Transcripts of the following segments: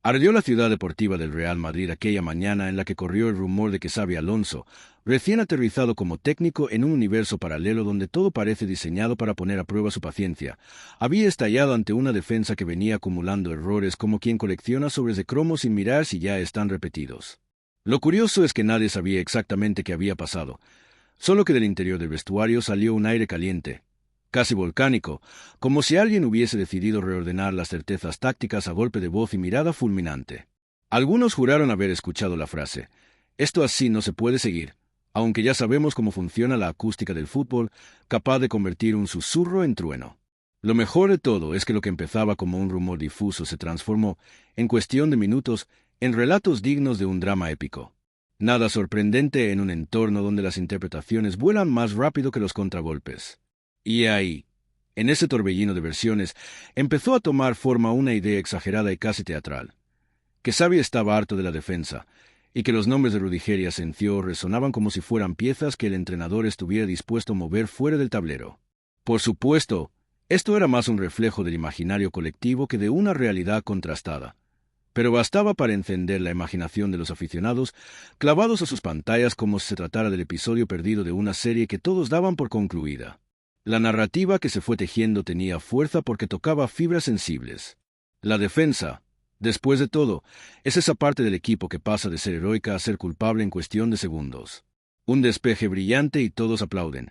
Ardió la ciudad deportiva del Real Madrid aquella mañana en la que corrió el rumor de que Xabi Alonso, recién aterrizado como técnico en un universo paralelo donde todo parece diseñado para poner a prueba su paciencia, había estallado ante una defensa que venía acumulando errores como quien colecciona sobres de cromos sin mirar si ya están repetidos. Lo curioso es que nadie sabía exactamente qué había pasado, solo que del interior del vestuario salió un aire caliente, casi volcánico, como si alguien hubiese decidido reordenar las certezas tácticas a golpe de voz y mirada fulminante. Algunos juraron haber escuchado la frase: «Esto así no se puede seguir», aunque ya sabemos cómo funciona la acústica del fútbol, capaz de convertir un susurro en trueno. Lo mejor de todo es que lo que empezaba como un rumor difuso se transformó, en cuestión de minutos, en relatos dignos de un drama épico. Nada sorprendente en un entorno donde las interpretaciones vuelan más rápido que los contragolpes. Y ahí, en ese torbellino de versiones, empezó a tomar forma una idea exagerada y casi teatral: que Xavi estaba harto de la defensa, y que los nombres de Rudiger y Asensio resonaban como si fueran piezas que el entrenador estuviera dispuesto a mover fuera del tablero. Por supuesto, esto era más un reflejo del imaginario colectivo que de una realidad contrastada, pero bastaba para encender la imaginación de los aficionados, clavados a sus pantallas como si se tratara del episodio perdido de una serie que todos daban por concluida. La narrativa que se fue tejiendo tenía fuerza porque tocaba fibras sensibles. La defensa, después de todo, es esa parte del equipo que pasa de ser heroica a ser culpable en cuestión de segundos. Un despeje brillante y todos aplauden.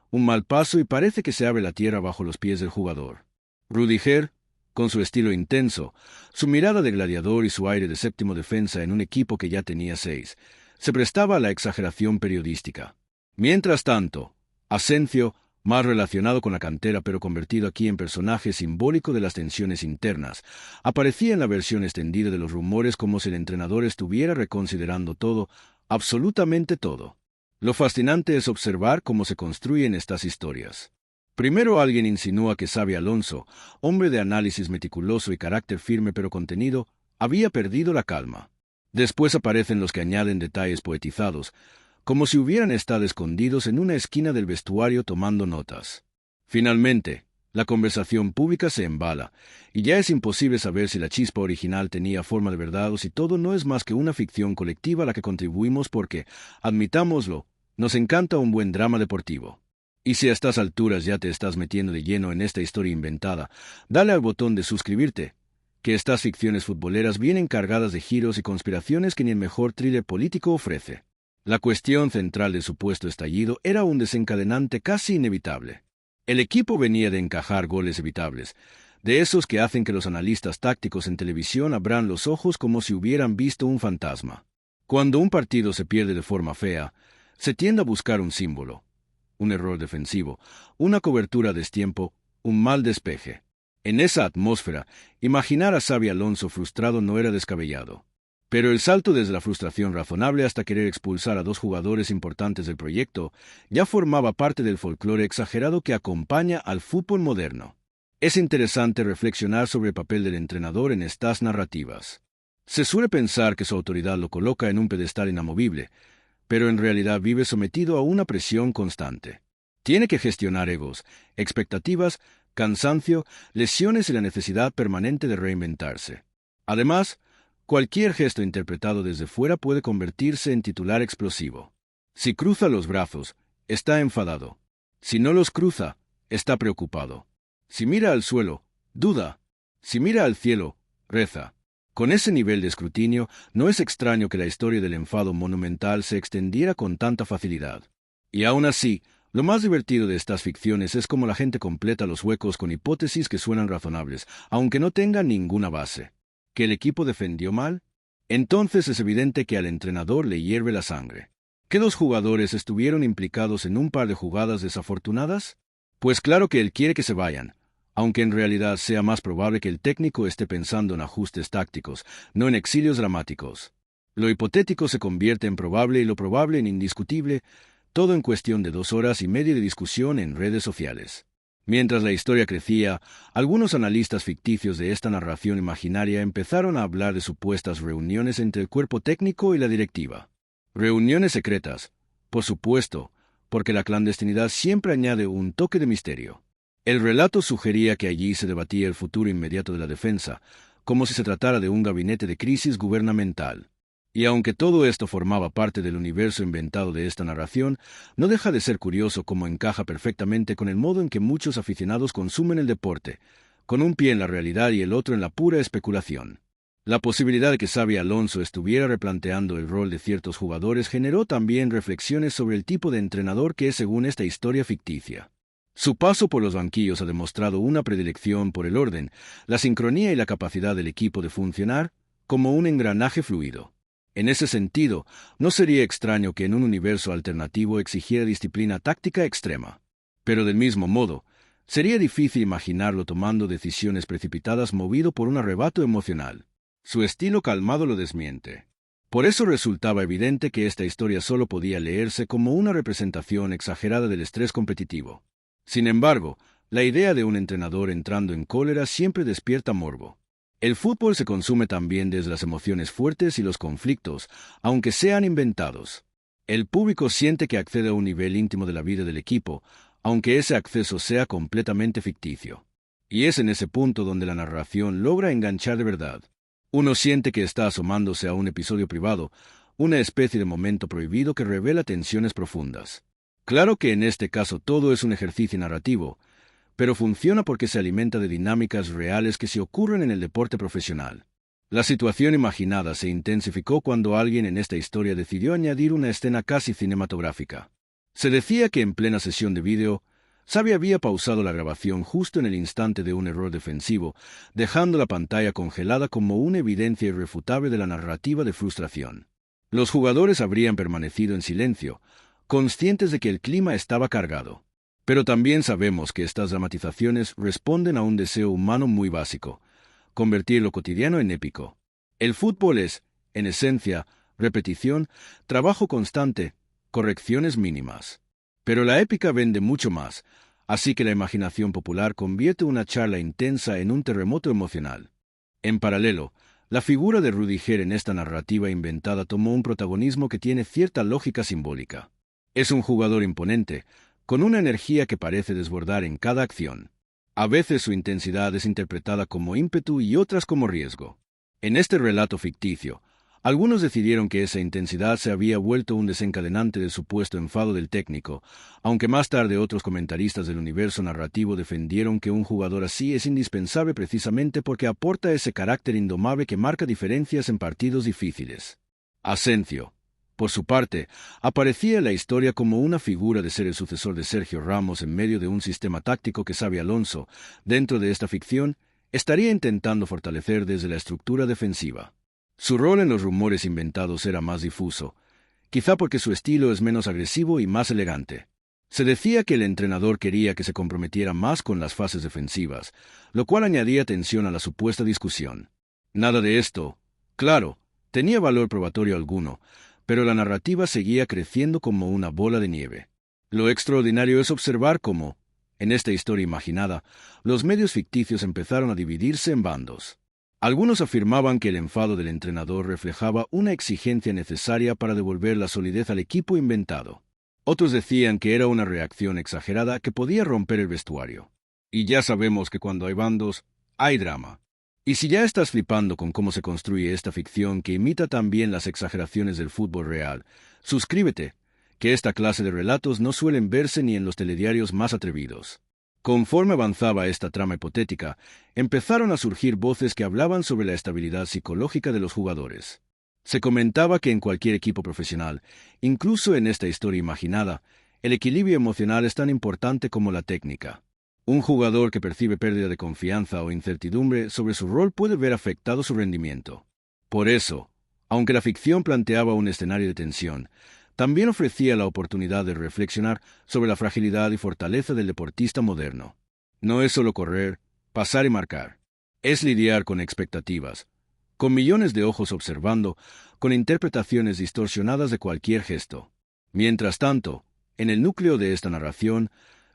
Un mal paso y parece que se abre la tierra bajo los pies del jugador. Rudiger, con su estilo intenso, su mirada de gladiador y su aire de séptimo defensa en un equipo que ya tenía 6, se prestaba a la exageración periodística. Mientras tanto, Asensio, más relacionado con la cantera pero convertido aquí en personaje simbólico de las tensiones internas, aparecía en la versión extendida de los rumores como si el entrenador estuviera reconsiderando todo, absolutamente todo. Lo fascinante es observar cómo se construyen estas historias. Primero alguien insinúa que Xabi Alonso, hombre de análisis meticuloso y carácter firme pero contenido, había perdido la calma. Después aparecen los que añaden detalles poetizados, como si hubieran estado escondidos en una esquina del vestuario tomando notas. Finalmente, la conversación pública se embala, y ya es imposible saber si la chispa original tenía forma de verdad o si todo no es más que una ficción colectiva a la que contribuimos porque, admitámoslo, nos encanta un buen drama deportivo. Y si a estas alturas ya te estás metiendo de lleno en esta historia inventada, dale al botón de suscribirte, que estas ficciones futboleras vienen cargadas de giros y conspiraciones que ni el mejor thriller político ofrece. La cuestión central del supuesto estallido era un desencadenante casi inevitable. El equipo venía de encajar goles evitables, de esos que hacen que los analistas tácticos en televisión abran los ojos como si hubieran visto un fantasma. Cuando un partido se pierde de forma fea, se tiende a buscar un símbolo, un error defensivo, una cobertura a destiempo, un mal despeje. En esa atmósfera, imaginar a Xabi Alonso frustrado no era descabellado. Pero el salto desde la frustración razonable hasta querer expulsar a 2 jugadores importantes del proyecto ya formaba parte del folclore exagerado que acompaña al fútbol moderno. Es interesante reflexionar sobre el papel del entrenador en estas narrativas. Se suele pensar que su autoridad lo coloca en un pedestal inamovible, pero en realidad vive sometido a una presión constante. Tiene que gestionar egos, expectativas, cansancio, lesiones y la necesidad permanente de reinventarse. Además, cualquier gesto interpretado desde fuera puede convertirse en titular explosivo. Si cruza los brazos, está enfadado. Si no los cruza, está preocupado. Si mira al suelo, duda. Si mira al cielo, reza. Con ese nivel de escrutinio, no es extraño que la historia del enfado monumental se extendiera con tanta facilidad. Y aún así, lo más divertido de estas ficciones es cómo la gente completa los huecos con hipótesis que suenan razonables, aunque no tengan ninguna base. ¿Que el equipo defendió mal? Entonces es evidente que al entrenador le hierve la sangre. ¿Que 2 jugadores estuvieron implicados en un par de jugadas desafortunadas? Pues claro que él quiere que se vayan, aunque en realidad sea más probable que el técnico esté pensando en ajustes tácticos, no en exilios dramáticos. Lo hipotético se convierte en probable y lo probable en indiscutible, todo en cuestión de 2 horas y media de discusión en redes sociales. Mientras la historia crecía, algunos analistas ficticios de esta narración imaginaria empezaron a hablar de supuestas reuniones entre el cuerpo técnico y la directiva. Reuniones secretas, por supuesto, porque la clandestinidad siempre añade un toque de misterio. El relato sugería que allí se debatía el futuro inmediato de la defensa, como si se tratara de un gabinete de crisis gubernamental. Y aunque todo esto formaba parte del universo inventado de esta narración, no deja de ser curioso cómo encaja perfectamente con el modo en que muchos aficionados consumen el deporte, con un pie en la realidad y el otro en la pura especulación. La posibilidad de que Xabi Alonso estuviera replanteando el rol de ciertos jugadores generó también reflexiones sobre el tipo de entrenador que es según esta historia ficticia. Su paso por los banquillos ha demostrado una predilección por el orden, la sincronía y la capacidad del equipo de funcionar como un engranaje fluido. En ese sentido, no sería extraño que en un universo alternativo exigiera disciplina táctica extrema. Pero del mismo modo, sería difícil imaginarlo tomando decisiones precipitadas movido por un arrebato emocional. Su estilo calmado lo desmiente. Por eso resultaba evidente que esta historia solo podía leerse como una representación exagerada del estrés competitivo. Sin embargo, la idea de un entrenador entrando en cólera siempre despierta morbo. El fútbol se consume también desde las emociones fuertes y los conflictos, aunque sean inventados. El público siente que accede a un nivel íntimo de la vida del equipo, aunque ese acceso sea completamente ficticio. Y es en ese punto donde la narración logra enganchar de verdad. Uno siente que está asomándose a un episodio privado, una especie de momento prohibido que revela tensiones profundas. Claro que en este caso todo es un ejercicio narrativo, pero funciona porque se alimenta de dinámicas reales que se ocurren en el deporte profesional. La situación imaginada se intensificó cuando alguien en esta historia decidió añadir una escena casi cinematográfica. Se decía que en plena sesión de vídeo, Xabi había pausado la grabación justo en el instante de un error defensivo, dejando la pantalla congelada como una evidencia irrefutable de la narrativa de frustración. Los jugadores habrían permanecido en silencio, conscientes de que el clima estaba cargado. Pero también sabemos que estas dramatizaciones responden a un deseo humano muy básico: convertir lo cotidiano en épico. El fútbol es, en esencia, repetición, trabajo constante, correcciones mínimas. Pero la épica vende mucho más, así que la imaginación popular convierte una charla intensa en un terremoto emocional. En paralelo, la figura de Rüdiger en esta narrativa inventada tomó un protagonismo que tiene cierta lógica simbólica. Es un jugador imponente, con una energía que parece desbordar en cada acción. A veces su intensidad es interpretada como ímpetu y otras como riesgo. En este relato ficticio, algunos decidieron que esa intensidad se había vuelto un desencadenante del supuesto enfado del técnico, aunque más tarde otros comentaristas del universo narrativo defendieron que un jugador así es indispensable precisamente porque aporta ese carácter indomable que marca diferencias en partidos difíciles. Asencio, por su parte, aparecía en la historia como una figura de ser el sucesor de Sergio Ramos en medio de un sistema táctico que Xabi Alonso, dentro de esta ficción, estaría intentando fortalecer desde la estructura defensiva. Su rol en los rumores inventados era más difuso, quizá porque su estilo es menos agresivo y más elegante. Se decía que el entrenador quería que se comprometiera más con las fases defensivas, lo cual añadía tensión a la supuesta discusión. Nada de esto, claro, tenía valor probatorio alguno, pero la narrativa seguía creciendo como una bola de nieve. Lo extraordinario es observar cómo, en esta historia imaginada, los medios ficticios empezaron a dividirse en bandos. Algunos afirmaban que el enfado del entrenador reflejaba una exigencia necesaria para devolver la solidez al equipo inventado. Otros decían que era una reacción exagerada que podía romper el vestuario. Y ya sabemos que cuando hay bandos, hay drama. Y si ya estás flipando con cómo se construye esta ficción que imita también las exageraciones del fútbol real, suscríbete, que esta clase de relatos no suelen verse ni en los telediarios más atrevidos. Conforme avanzaba esta trama hipotética, empezaron a surgir voces que hablaban sobre la estabilidad psicológica de los jugadores. Se comentaba que en cualquier equipo profesional, incluso en esta historia imaginada, el equilibrio emocional es tan importante como la técnica. Un jugador que percibe pérdida de confianza o incertidumbre sobre su rol puede ver afectado su rendimiento. Por eso, aunque la ficción planteaba un escenario de tensión, también ofrecía la oportunidad de reflexionar sobre la fragilidad y fortaleza del deportista moderno. No es solo correr, pasar y marcar. Es lidiar con expectativas, con millones de ojos observando, con interpretaciones distorsionadas de cualquier gesto. Mientras tanto, en el núcleo de esta narración,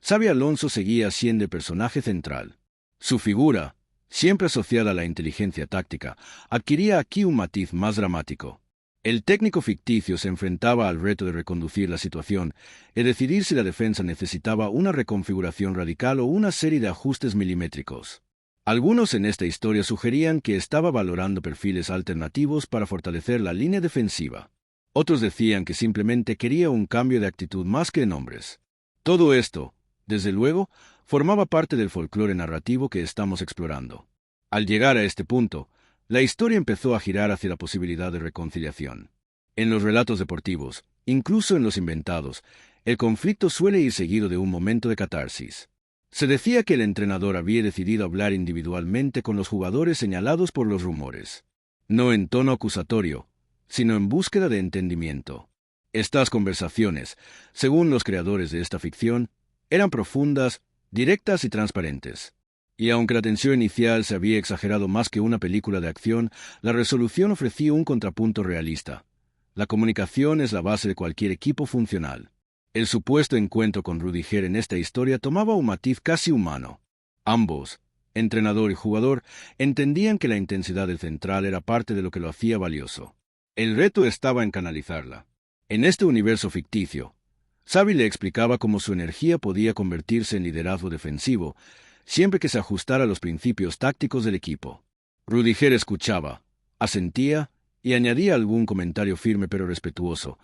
Xabi Alonso seguía siendo el personaje central. Su figura, siempre asociada a la inteligencia táctica, adquiría aquí un matiz más dramático. El técnico ficticio se enfrentaba al reto de reconducir la situación y decidir si la defensa necesitaba una reconfiguración radical o una serie de ajustes milimétricos. Algunos en esta historia sugerían que estaba valorando perfiles alternativos para fortalecer la línea defensiva. Otros decían que simplemente quería un cambio de actitud más que de nombres. Todo esto, desde luego, formaba parte del folclore narrativo que estamos explorando. Al llegar a este punto, la historia empezó a girar hacia la posibilidad de reconciliación. En los relatos deportivos, incluso en los inventados, el conflicto suele ir seguido de un momento de catarsis. Se decía que el entrenador había decidido hablar individualmente con los jugadores señalados por los rumores, no en tono acusatorio, sino en búsqueda de entendimiento. Estas conversaciones, según los creadores de esta ficción, eran profundas, directas y transparentes. Y aunque la tensión inicial se había exagerado más que una película de acción, la resolución ofrecía un contrapunto realista. La comunicación es la base de cualquier equipo funcional. El supuesto encuentro con Rudiger en esta historia tomaba un matiz casi humano. Ambos, entrenador y jugador, entendían que la intensidad del central era parte de lo que lo hacía valioso. El reto estaba en canalizarla. En este universo ficticio, Xavi le explicaba cómo su energía podía convertirse en liderazgo defensivo, siempre que se ajustara a los principios tácticos del equipo. Rudiger escuchaba, asentía y añadía algún comentario firme pero respetuoso,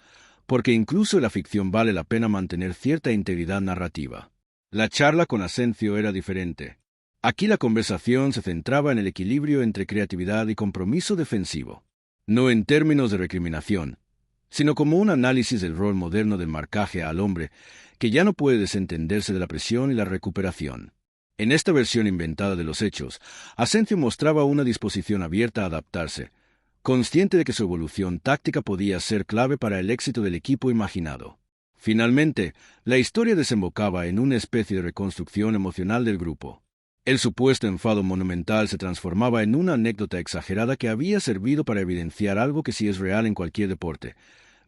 porque incluso en la ficción vale la pena mantener cierta integridad narrativa. La charla con Asencio era diferente. Aquí la conversación se centraba en el equilibrio entre creatividad y compromiso defensivo, no en términos de recriminación, sino como un análisis del rol moderno del marcaje al hombre, que ya no puede desentenderse de la presión y la recuperación. En esta versión inventada de los hechos, Asencio mostraba una disposición abierta a adaptarse, consciente de que su evolución táctica podía ser clave para el éxito del equipo imaginado. Finalmente, la historia desembocaba en una especie de reconstrucción emocional del grupo. El supuesto enfado monumental se transformaba en una anécdota exagerada que había servido para evidenciar algo que sí es real en cualquier deporte: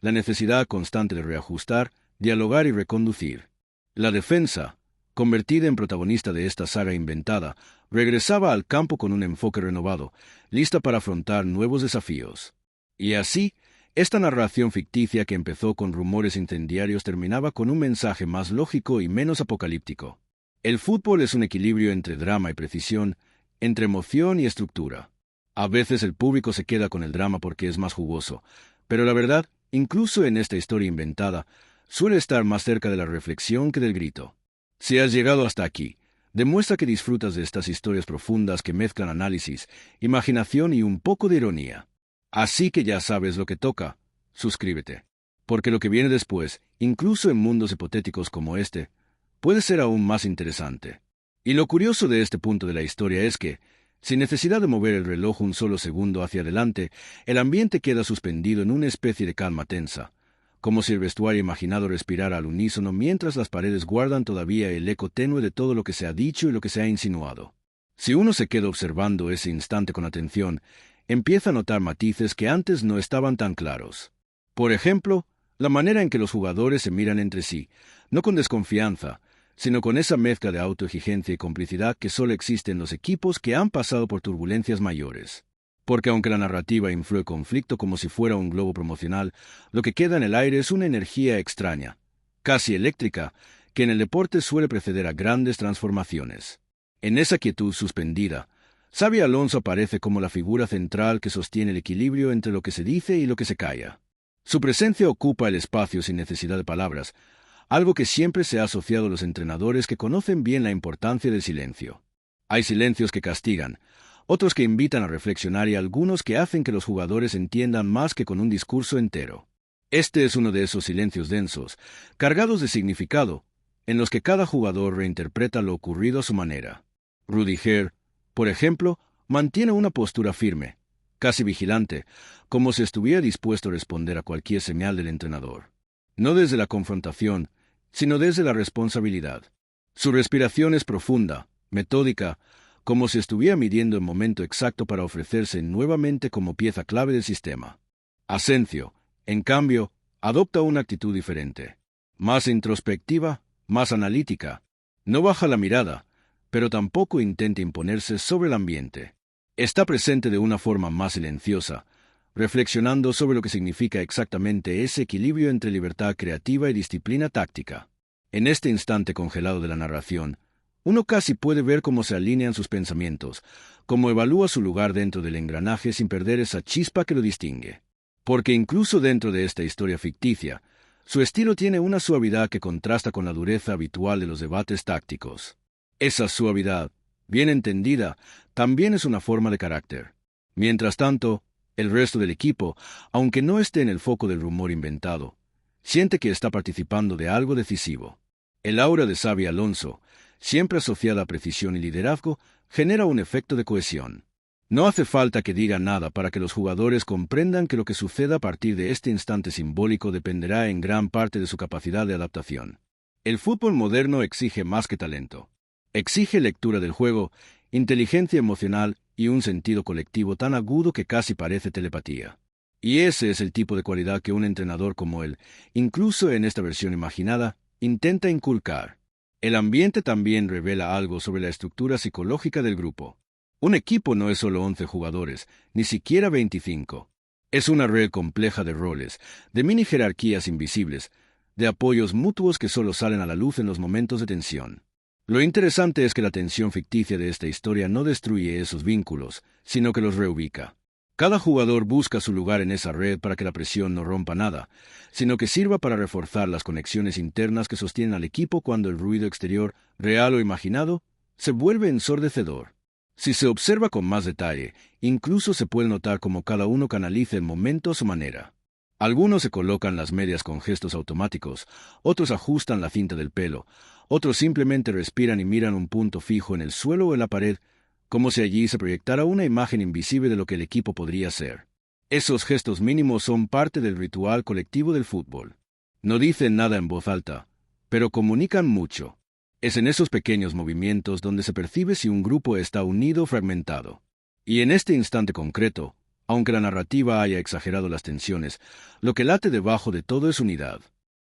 la necesidad constante de reajustar, dialogar y reconducir. La defensa, convertida en protagonista de esta saga inventada, regresaba al campo con un enfoque renovado, lista para afrontar nuevos desafíos. Y así, esta narración ficticia que empezó con rumores incendiarios terminaba con un mensaje más lógico y menos apocalíptico. El fútbol es un equilibrio entre drama y precisión, entre emoción y estructura. A veces el público se queda con el drama porque es más jugoso, pero la verdad, incluso en esta historia inventada, suele estar más cerca de la reflexión que del grito. Si has llegado hasta aquí, demuestra que disfrutas de estas historias profundas que mezclan análisis, imaginación y un poco de ironía. Así que ya sabes lo que toca. Suscríbete. Porque lo que viene después, incluso en mundos hipotéticos como este, puede ser aún más interesante. Y lo curioso de este punto de la historia es que, sin necesidad de mover el reloj un solo segundo hacia adelante, el ambiente queda suspendido en una especie de calma tensa, como si el vestuario imaginado respirara al unísono mientras las paredes guardan todavía el eco tenue de todo lo que se ha dicho y lo que se ha insinuado. Si uno se queda observando ese instante con atención, empieza a notar matices que antes no estaban tan claros. Por ejemplo, la manera en que los jugadores se miran entre sí, no con desconfianza, sino con esa mezcla de autoexigencia y complicidad que solo existe en los equipos que han pasado por turbulencias mayores. Porque aunque la narrativa influye conflicto como si fuera un globo promocional, lo que queda en el aire es una energía extraña, casi eléctrica, que en el deporte suele preceder a grandes transformaciones. En esa quietud suspendida, Xabi Alonso aparece como la figura central que sostiene el equilibrio entre lo que se dice y lo que se calla. Su presencia ocupa el espacio sin necesidad de palabras, algo que siempre se ha asociado a los entrenadores que conocen bien la importancia del silencio. Hay silencios que castigan, otros que invitan a reflexionar y algunos que hacen que los jugadores entiendan más que con un discurso entero. Este es uno de esos silencios densos, cargados de significado, en los que cada jugador reinterpreta lo ocurrido a su manera. Rudiger, por ejemplo, mantiene una postura firme, casi vigilante, como si estuviera dispuesto a responder a cualquier señal del entrenador. No desde la confrontación, sino desde la responsabilidad. Su respiración es profunda, metódica, como si estuviera midiendo el momento exacto para ofrecerse nuevamente como pieza clave del sistema. Asencio, en cambio, adopta una actitud diferente. Más introspectiva, más analítica. No baja la mirada, pero tampoco intenta imponerse sobre el ambiente. Está presente de una forma más silenciosa, reflexionando sobre lo que significa exactamente ese equilibrio entre libertad creativa y disciplina táctica. En este instante congelado de la narración, Uno casi puede ver cómo se alinean sus pensamientos, cómo evalúa su lugar dentro del engranaje sin perder esa chispa que lo distingue. Porque incluso dentro de esta historia ficticia, su estilo tiene una suavidad que contrasta con la dureza habitual de los debates tácticos. Esa suavidad, bien entendida, también es una forma de carácter. Mientras tanto, el resto del equipo, aunque no esté en el foco del rumor inventado, siente que está participando de algo decisivo. El aura de Xabi Alonso, siempre asociada a precisión y liderazgo, genera un efecto de cohesión. No hace falta que diga nada para que los jugadores comprendan que lo que suceda a partir de este instante simbólico dependerá en gran parte de su capacidad de adaptación. El fútbol moderno exige más que talento. Exige lectura del juego, inteligencia emocional y un sentido colectivo tan agudo que casi parece telepatía. Y ese es el tipo de cualidad que un entrenador como él, incluso en esta versión imaginada, intenta inculcar. El ambiente también revela algo sobre la estructura psicológica del grupo. Un equipo no es solo 11 jugadores, ni siquiera 25. Es una red compleja de roles, de mini jerarquías invisibles, de apoyos mutuos que solo salen a la luz en los momentos de tensión. Lo interesante es que la tensión ficticia de esta historia no destruye esos vínculos, sino que los reubica. Cada jugador busca su lugar en esa red para que la presión no rompa nada, sino que sirva para reforzar las conexiones internas que sostienen al equipo cuando el ruido exterior, real o imaginado, se vuelve ensordecedor. Si se observa con más detalle, incluso se puede notar cómo cada uno canaliza el momento a su manera. Algunos se colocan las medias con gestos automáticos, otros ajustan la cinta del pelo, otros simplemente respiran y miran un punto fijo en el suelo o en la pared, como si allí se proyectara una imagen invisible de lo que el equipo podría ser. Esos gestos mínimos son parte del ritual colectivo del fútbol. No dicen nada en voz alta, pero comunican mucho. Es en esos pequeños movimientos donde se percibe si un grupo está unido o fragmentado. Y en este instante concreto, aunque la narrativa haya exagerado las tensiones, lo que late debajo de todo es unidad.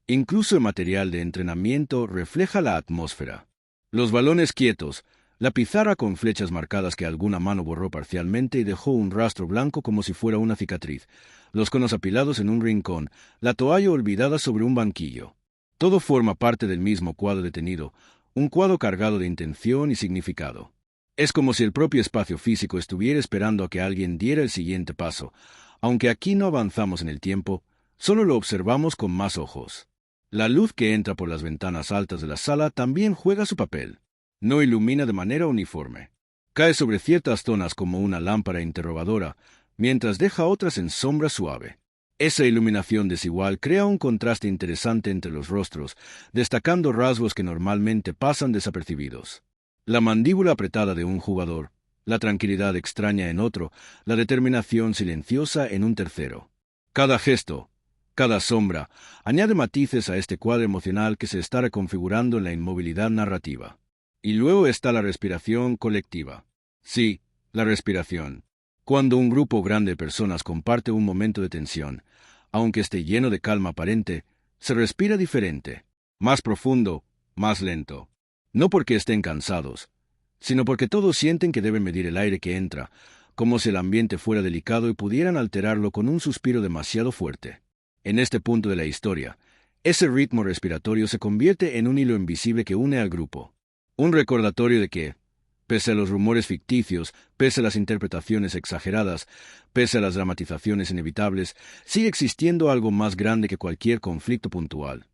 Incluso el material de entrenamiento refleja la atmósfera. Los balones quietos, la pizarra con flechas marcadas que alguna mano borró parcialmente y dejó un rastro blanco como si fuera una cicatriz, los conos apilados en un rincón, la toalla olvidada sobre un banquillo. Todo forma parte del mismo cuadro detenido, un cuadro cargado de intención y significado. Es como si el propio espacio físico estuviera esperando a que alguien diera el siguiente paso. Aunque aquí no avanzamos en el tiempo, solo lo observamos con más ojos. La luz que entra por las ventanas altas de la sala también juega su papel. No ilumina de manera uniforme. Cae sobre ciertas zonas como una lámpara interrogadora, mientras deja otras en sombra suave. Esa iluminación desigual crea un contraste interesante entre los rostros, destacando rasgos que normalmente pasan desapercibidos. La mandíbula apretada de un jugador, la tranquilidad extraña en otro, la determinación silenciosa en un tercero. Cada gesto, cada sombra, añade matices a este cuadro emocional que se está reconfigurando en la inmovilidad narrativa. Y luego está la respiración colectiva. Sí, la respiración. Cuando un grupo grande de personas comparte un momento de tensión, aunque esté lleno de calma aparente, se respira diferente, más profundo, más lento. No porque estén cansados, sino porque todos sienten que deben medir el aire que entra, como si el ambiente fuera delicado y pudieran alterarlo con un suspiro demasiado fuerte. En este punto de la historia, ese ritmo respiratorio se convierte en un hilo invisible que une al grupo. Un recordatorio de que, pese a los rumores ficticios, pese a las interpretaciones exageradas, pese a las dramatizaciones inevitables, sigue existiendo algo más grande que cualquier conflicto puntual: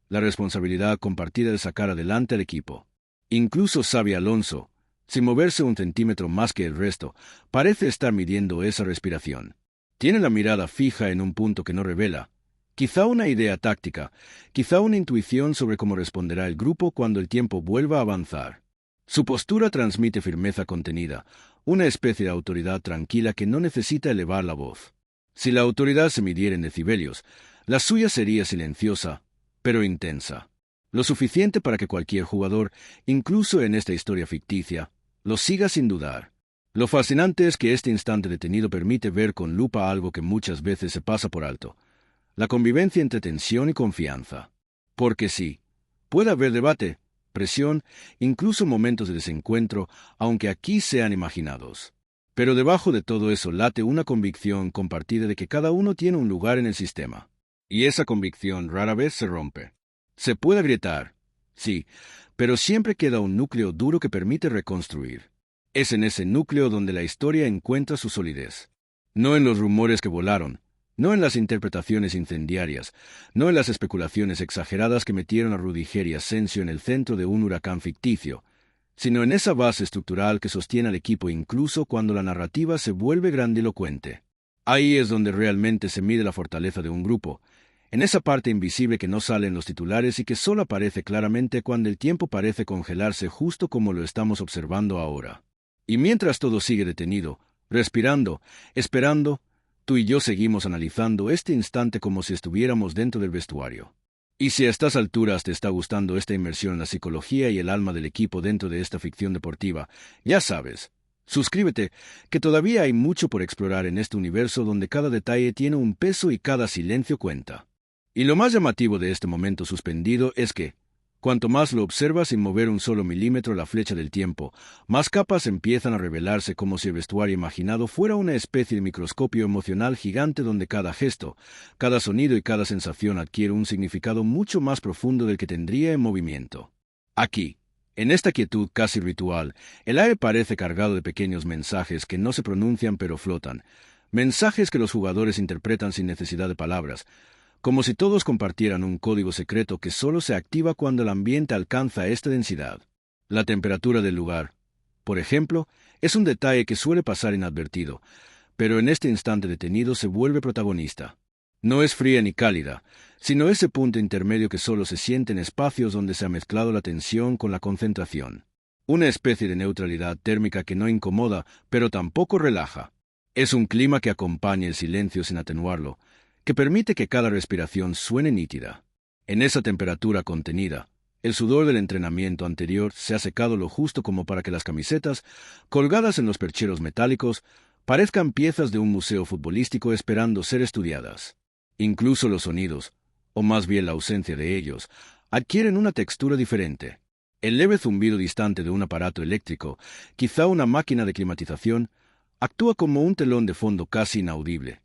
la responsabilidad compartida de sacar adelante al equipo. Incluso Xabi Alonso, sin moverse un centímetro más que el resto, parece estar midiendo esa respiración. Tiene la mirada fija en un punto que no revela, quizá una idea táctica, quizá una intuición sobre cómo responderá el grupo cuando el tiempo vuelva a avanzar. Su postura transmite firmeza contenida, una especie de autoridad tranquila que no necesita elevar la voz. Si la autoridad se midiera en decibelios, la suya sería silenciosa, pero intensa. Lo suficiente para que cualquier jugador, incluso en esta historia ficticia, lo siga sin dudar. Lo fascinante es que este instante detenido permite ver con lupa algo que muchas veces se pasa por alto: la convivencia entre tensión y confianza. Porque sí, puede haber debate, presión, incluso momentos de desencuentro, aunque aquí sean imaginados. Pero debajo de todo eso late una convicción compartida de que cada uno tiene un lugar en el sistema. Y esa convicción rara vez se rompe. Se puede agrietar, sí, pero siempre queda un núcleo duro que permite reconstruir. Es en ese núcleo donde la historia encuentra su solidez. No en los rumores que volaron, no en las interpretaciones incendiarias, no en las especulaciones exageradas que metieron a Rudiger y Asensio en el centro de un huracán ficticio, sino en esa base estructural que sostiene al equipo incluso cuando la narrativa se vuelve grandilocuente. Ahí es donde realmente se mide la fortaleza de un grupo, en esa parte invisible que no sale en los titulares y que solo aparece claramente cuando el tiempo parece congelarse justo como lo estamos observando ahora. Y mientras todo sigue detenido, respirando, esperando, tú y yo seguimos analizando este instante como si estuviéramos dentro del vestuario. Y si a estas alturas te está gustando esta inmersión en la psicología y el alma del equipo dentro de esta ficción deportiva, ya sabes, suscríbete, que todavía hay mucho por explorar en este universo donde cada detalle tiene un peso y cada silencio cuenta. Y lo más llamativo de este momento suspendido es que, cuanto más lo observas sin mover un solo milímetro la flecha del tiempo, más capas empiezan a revelarse como si el vestuario imaginado fuera una especie de microscopio emocional gigante donde cada gesto, cada sonido y cada sensación adquiere un significado mucho más profundo del que tendría en movimiento. Aquí, en esta quietud casi ritual, el aire parece cargado de pequeños mensajes que no se pronuncian pero flotan, mensajes que los jugadores interpretan sin necesidad de palabras, como si todos compartieran un código secreto que solo se activa cuando el ambiente alcanza esta densidad. La temperatura del lugar, por ejemplo, es un detalle que suele pasar inadvertido, pero en este instante detenido se vuelve protagonista. No es fría ni cálida, sino ese punto intermedio que solo se siente en espacios donde se ha mezclado la tensión con la concentración. Una especie de neutralidad térmica que no incomoda, pero tampoco relaja. Es un clima que acompaña el silencio sin atenuarlo, que permite que cada respiración suene nítida. En esa temperatura contenida, el sudor del entrenamiento anterior se ha secado lo justo como para que las camisetas, colgadas en los percheros metálicos, parezcan piezas de un museo futbolístico esperando ser estudiadas. Incluso los sonidos, o más bien la ausencia de ellos, adquieren una textura diferente. El leve zumbido distante de un aparato eléctrico, quizá una máquina de climatización, actúa como un telón de fondo casi inaudible,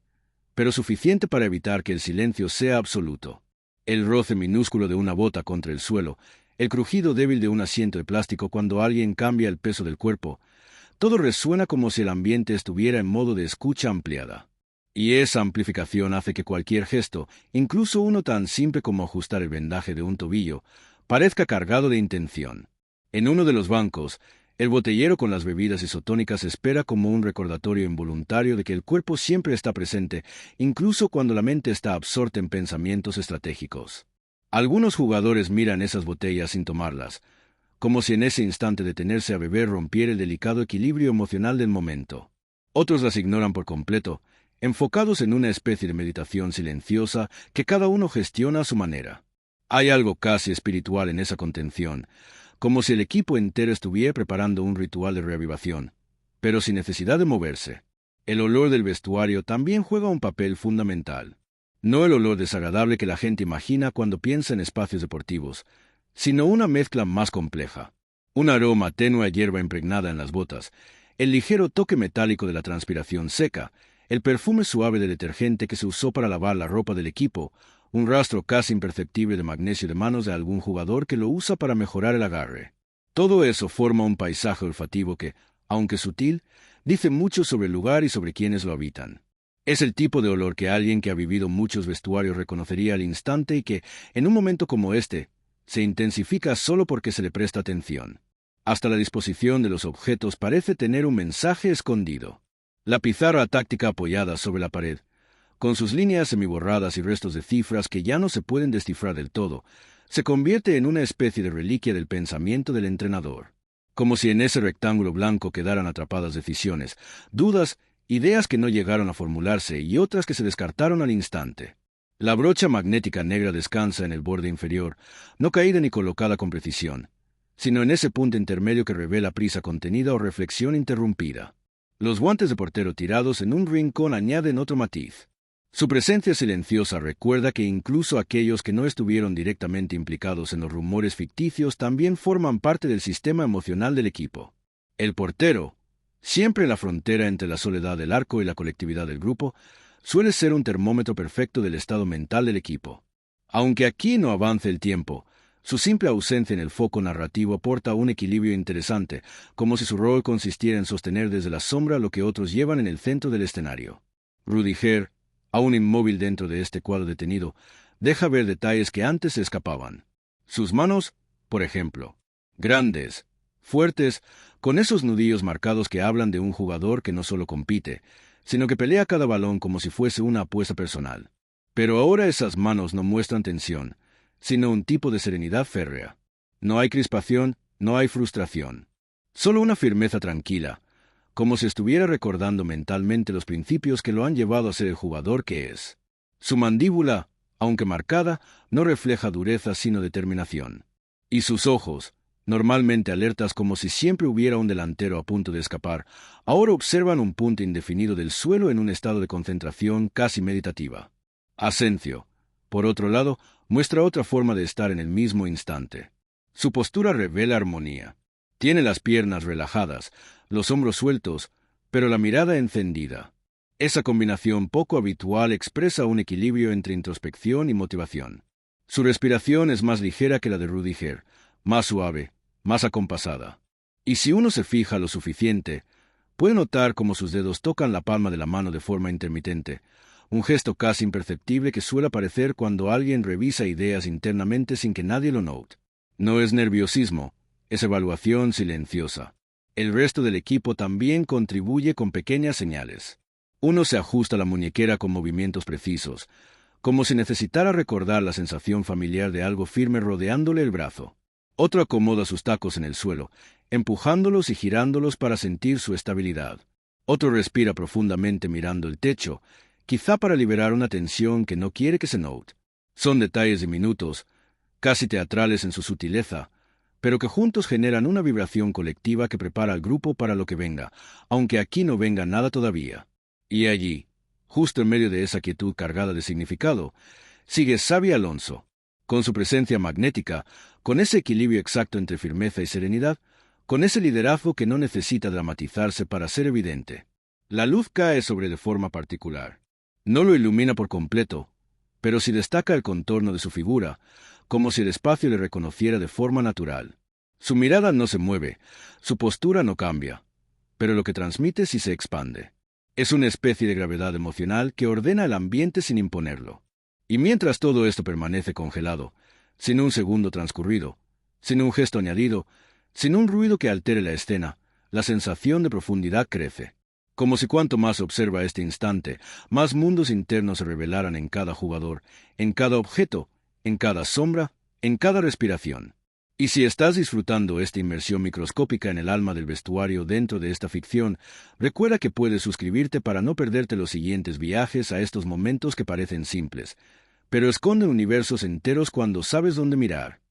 pero suficiente para evitar que el silencio sea absoluto. El roce minúsculo de una bota contra el suelo, el crujido débil de un asiento de plástico cuando alguien cambia el peso del cuerpo, todo resuena como si el ambiente estuviera en modo de escucha ampliada. Y esa amplificación hace que cualquier gesto, incluso uno tan simple como ajustar el vendaje de un tobillo, parezca cargado de intención. En uno de los bancos, el botellero con las bebidas isotónicas espera como un recordatorio involuntario de que el cuerpo siempre está presente, incluso cuando la mente está absorta en pensamientos estratégicos. Algunos jugadores miran esas botellas sin tomarlas, como si en ese instante detenerse a beber rompiera el delicado equilibrio emocional del momento. Otros las ignoran por completo, enfocados en una especie de meditación silenciosa que cada uno gestiona a su manera. Hay algo casi espiritual en esa contención, como si el equipo entero estuviera preparando un ritual de reavivación, pero sin necesidad de moverse. El olor del vestuario también juega un papel fundamental. No el olor desagradable que la gente imagina cuando piensa en espacios deportivos, sino una mezcla más compleja. Un aroma tenue a hierba impregnada en las botas, el ligero toque metálico de la transpiración seca, el perfume suave del detergente que se usó para lavar la ropa del equipo, un rastro casi imperceptible de magnesio de manos de algún jugador que lo usa para mejorar el agarre. Todo eso forma un paisaje olfativo que, aunque sutil, dice mucho sobre el lugar y sobre quienes lo habitan. Es el tipo de olor que alguien que ha vivido muchos vestuarios reconocería al instante y que, en un momento como este, se intensifica solo porque se le presta atención. Hasta la disposición de los objetos parece tener un mensaje escondido. La pizarra táctica apoyada sobre la pared, con sus líneas semiborradas y restos de cifras que ya no se pueden descifrar del todo, se convierte en una especie de reliquia del pensamiento del entrenador. Como si en ese rectángulo blanco quedaran atrapadas decisiones, dudas, ideas que no llegaron a formularse y otras que se descartaron al instante. La brocha magnética negra descansa en el borde inferior, no caída ni colocada con precisión, sino en ese punto intermedio que revela prisa contenida o reflexión interrumpida. Los guantes de portero tirados en un rincón añaden otro matiz. Su presencia silenciosa recuerda que incluso aquellos que no estuvieron directamente implicados en los rumores ficticios también forman parte del sistema emocional del equipo. El portero, siempre en la frontera entre la soledad del arco y la colectividad del grupo, suele ser un termómetro perfecto del estado mental del equipo. Aunque aquí no avance el tiempo, Su simple ausencia en el foco narrativo aporta un equilibrio interesante, como si su rol consistiera en sostener desde la sombra lo que otros llevan en el centro del escenario. Rudiger, aún inmóvil dentro de este cuadro detenido, deja ver detalles que antes se escapaban. Sus manos, por ejemplo, grandes, fuertes, con esos nudillos marcados que hablan de un jugador que no solo compite, sino que pelea cada balón como si fuese una apuesta personal. Pero ahora esas manos no muestran tensión, sino un tipo de serenidad férrea. No hay crispación, no hay frustración. Solo una firmeza tranquila, como si estuviera recordando mentalmente los principios que lo han llevado a ser el jugador que es. Su mandíbula, aunque marcada, no refleja dureza sino determinación. Y sus ojos, normalmente alertas como si siempre hubiera un delantero a punto de escapar, ahora observan un punto indefinido del suelo en un estado de concentración casi meditativa. Asencio, por otro lado, muestra otra forma de estar en el mismo instante. Su postura revela armonía. Tiene las piernas relajadas, los hombros sueltos, pero la mirada encendida. Esa combinación poco habitual expresa un equilibrio entre introspección y motivación. Su respiración es más ligera que la de Rudiger, más suave, más acompasada. Y si uno se fija lo suficiente, puede notar cómo sus dedos tocan la palma de la mano de forma intermitente, un gesto casi imperceptible que suele aparecer cuando alguien revisa ideas internamente sin que nadie lo note. No es nerviosismo, es evaluación silenciosa. El resto del equipo también contribuye con pequeñas señales. Uno se ajusta la muñequera con movimientos precisos, como si necesitara recordar la sensación familiar de algo firme rodeándole el brazo. Otro acomoda sus tacos en el suelo, empujándolos y girándolos para sentir su estabilidad. Otro respira profundamente mirando el techo, quizá para liberar una tensión que no quiere que se note. Son detalles diminutos, casi teatrales en su sutileza, pero que juntos generan una vibración colectiva que prepara al grupo para lo que venga, aunque aquí no venga nada todavía. Y allí, justo en medio de esa quietud cargada de significado, sigue Xabi Alonso, con su presencia magnética, con ese equilibrio exacto entre firmeza y serenidad, con ese liderazgo que no necesita dramatizarse para ser evidente. La luz cae sobre él de forma particular. No lo ilumina por completo, pero sí destaca el contorno de su figura, como si el espacio le reconociera de forma natural. Su mirada no se mueve, su postura no cambia, pero lo que transmite sí se expande. Es una especie de gravedad emocional que ordena el ambiente sin imponerlo. Y mientras todo esto permanece congelado, sin un segundo transcurrido, sin un gesto añadido, sin un ruido que altere la escena, la sensación de profundidad crece. Como si cuanto más se observa este instante, más mundos internos se revelaran en cada jugador, en cada objeto, en cada sombra, en cada respiración. Y si estás disfrutando esta inmersión microscópica en el alma del vestuario dentro de esta ficción, recuerda que puedes suscribirte para no perderte los siguientes viajes a estos momentos que parecen simples, pero esconden universos enteros cuando sabes dónde mirar.